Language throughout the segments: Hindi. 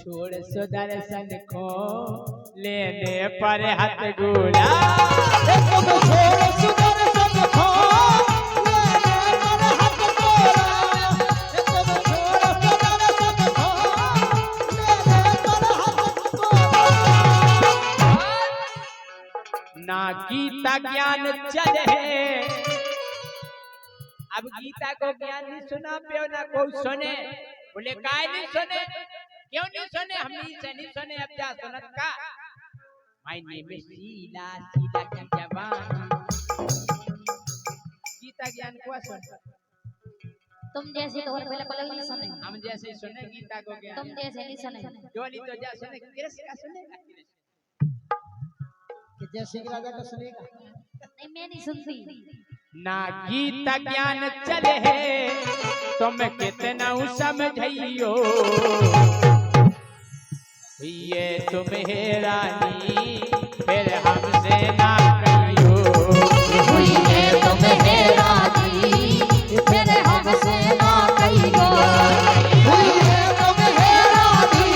छोड़ सुदर्शन को लेने पर हाथ गोला तुम छोड़ सुदर्शन को लेने पर हाथ गोला तुम छोड़ सुदर्शन को लेने पर हाथ गोला ना गीता ज्ञान चले अब गीता को ज्ञान नहीं सुना पे ना कोई सुने बोले काय नहीं सुने क्यों नहीं सुने हम नहीं सुने अब जा सुनत का my name is Sheela Sheela की जवान गीता ज्ञान को सुन तुम जैसे तो और पहले पहले नहीं सुने हम जैसे सुने गीता को ज्ञान तुम जैसे नहीं सुने जोली तो जा सुने कृष्ण का सुनेगा कि जैसे कि राजा का सुनेगा नहीं मैं नहीं सुनती ना गीता ज्ञान चले तुम कितना समझइयो ये तुम्हें रानी फिर हमसे ना कहियो ये तुम्हें रानी फिर हमसे ना कहियो ये तुम्हें रानी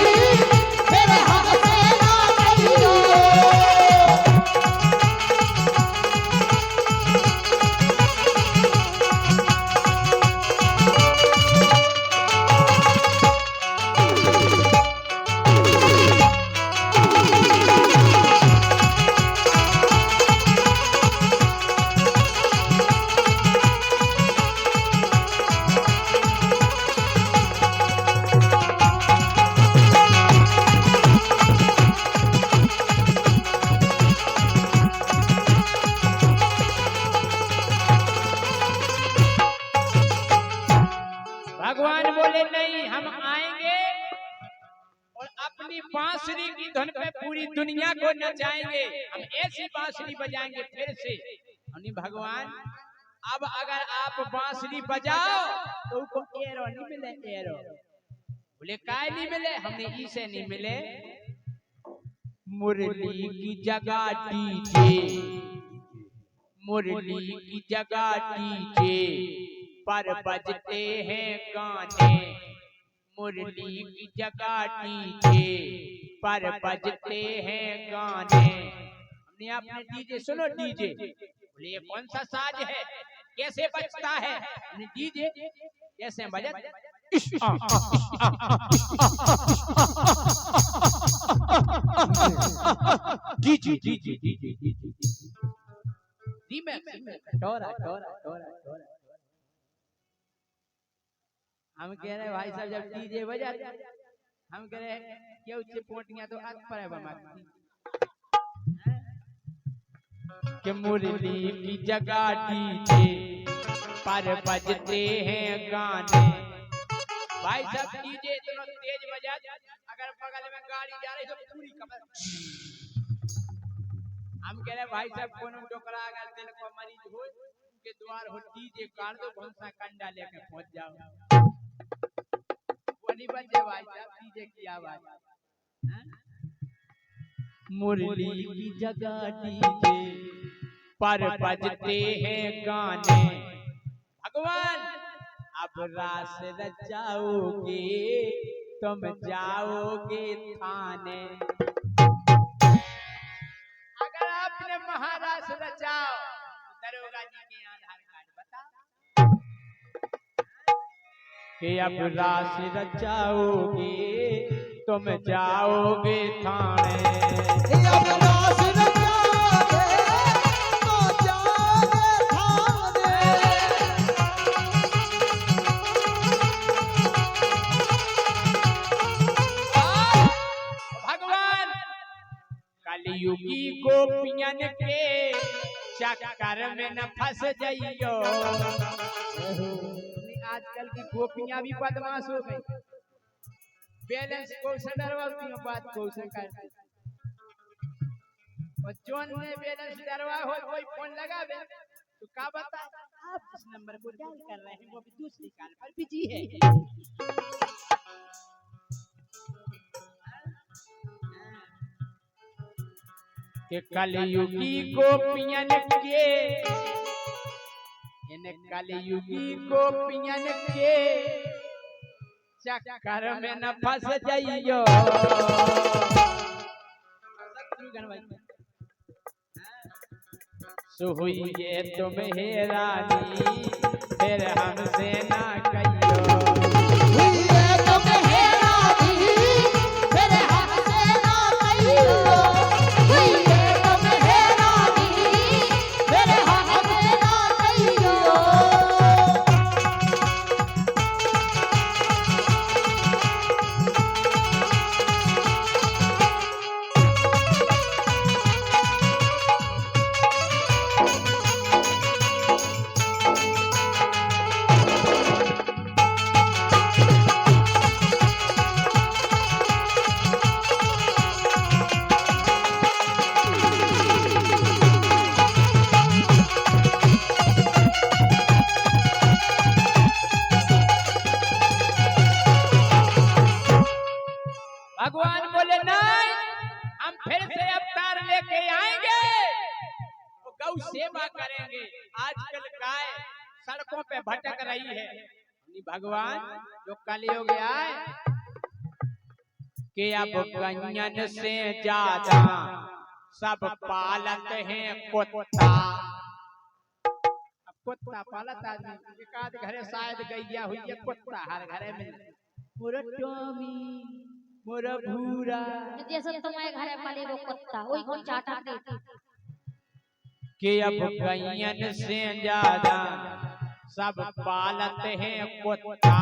फिर हमसे ना कहियो भगवान बोले नहीं हम आएंगे और अपनी बांसुरी की धुन पे पूरी दुनिया को नचाएंगे हम ऐसी बांसुरी बजाएंगे फिर से हमने भगवान अब अगर आप बांसुरी बजाओ तो को एरो नहीं मिले एरो बोले काय नहीं मिले हमने इसे नहीं मिले मुरली की जगह डीजे मुरली की जगह डीजे पर बजते हैं गाने मुरली की जगह डीजे पर बजते हैं गाने हमने आपने डीजे सुनो डीजे बोले ये कौन सा साज है कैसे बजता है हमने डीजे कैसे बजता डीजे डीजे डीजे डीजे धीमे टोरा टोरा टोरा टोरा हम कह रहे भाई साहब जब डीजे बजा हम कह रहे क्यों से पोटियां तो आग पर है बमाती कि मुरली की जगह डीजे पर बजते हैं गाने भाई साहब डीजे इतना तेज बजा अगर बगल में गाड़ी जा रही तो पूरी कमर हम कह रहे भाई साहब कोनो डोकरा अगर दिल को मरीज हो के द्वार हो डीजे काट दो भंसा कंडा लेके पहुंच जाओ नहीं बजे भाई साहब डीजे की आवाज मुरली की जगह डीजे पर बजते हैं गाने भगवान अब रास रचाओगे तुम जाओगे थाने अगर आपने महारास रचाओ दरोगा जी के आधार कार्ड बताओ कि अब रास रचाओगे तुम जाओगे थाने अब रास रचाओगे तो जाओगे थाने भगवान कलयुगी गोपियन के चक्कर में न फंस जाइयो आजकल की गोपियां भी बदमाश हो गई बैलेंस को से डरवाती बात को से करती और जोन ने बैलेंस डरवा हो कोई फोन लगावे तो का बता आप जिस नंबर को डायल कर रहे हैं वो भी दूसरी कॉल पर बिजी है कि कलयुगी गोपियन के इन कलयुगी गोपियन के चक्कर में न फंस जाइयो। सुहुइए तुम्हें रानी फिर हमसे ना कहियो। हुई तुम्हें रानी फिर हमसे ना कहियो। हुई तुम्हें रानी फिर हमसे ना कहियो। भगवान बोले नहीं, हम फिर से अवतार लेके आएंगे, तो गौ सेवा करेंगे। आजकल गाय सड़कों पे भटक रही है। भगवान जो कलयुग आए कि अब गंजन से ज्यादा सब पालत हैं कुत्ता। अब कुत्ता पालत आदमी, एक आध घरे शायद गैया हुई है, कुत्ता हर घरे में। मोरा टॉमी, मोरा भूरा, जैसे तुम्हारे घर पाले वो कुत्ता वही कोई चाटा देती। कि अब गैयन से ज्यादा सब पालत हैं कुत्ता।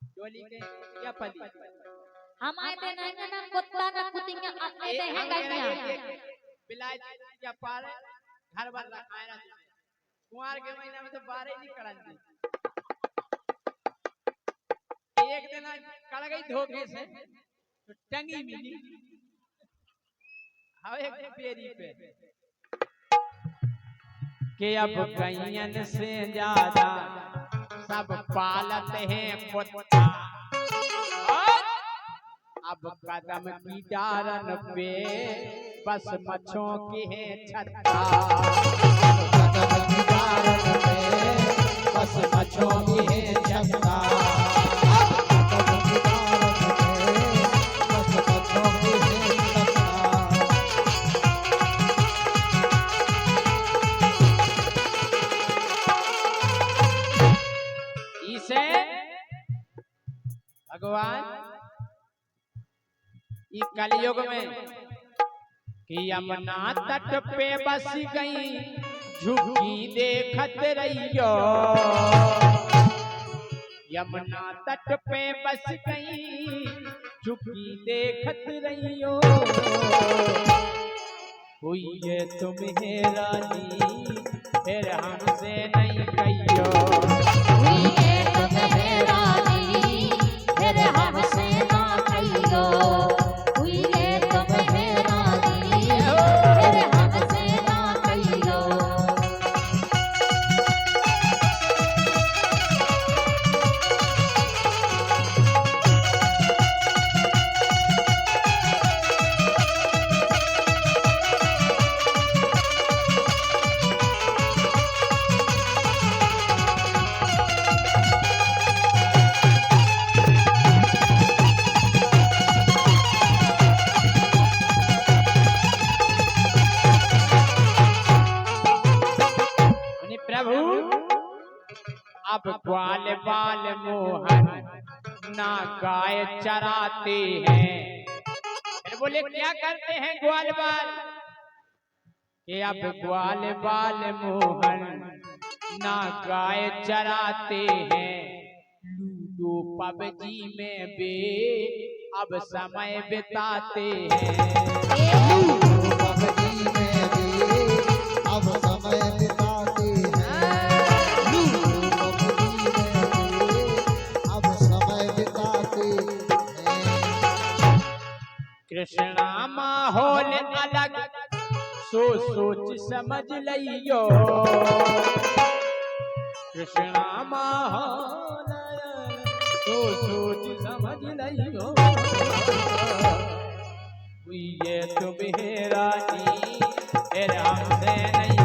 डोली के क्या पली? हमारे देना है ना कुत्ता ना कुतिया अपने दे हैं गैया। बिलाई क्या पाले घर वाला खाना। कुंवार के महीना में तो 12 ही नहीं करन। एक दिन कड़ गई धोखे से तो टंगी मिली एक पेरी पे कि अब गैयन से ज्यादा सब पालत हैं कुत्ता। अब कदम की डारन पे बस मच्छों की है छत्ता। कदम की डारन पे बस मच्छों की है छत्ता। भगवान इस कलयुग में कि यमुना तट पे बस गई झुकी देखत रहियो। यमुना तट पे बस गई झुकी देखत रहियो। हुई है तुम्हें रानी फिर हमसे नहीं कहियो। हुई है तुम्हें रानी फिर हमसे ना कहियो। हुई है तुम्हें रानी फिर हमसे ना कहियो। अब ग्वाल बाल मोहन ना गाय चराते हैं। फिर बोले क्या करते हैं ग्वाल बाल? कि अब ग्वाल बाल मोहन ना गाय चराते हैं। लूडो पबजी में वे अब समय बिताते हैं। लूडो पबजी में वे अब समय बिताते हैं। कृष्णा माहौल अलग सो सोच समझ लियो। कृष्णा माहौल सो सोच समझ लियो। हुई है तुम्हें रानी फिर हमसे नहीं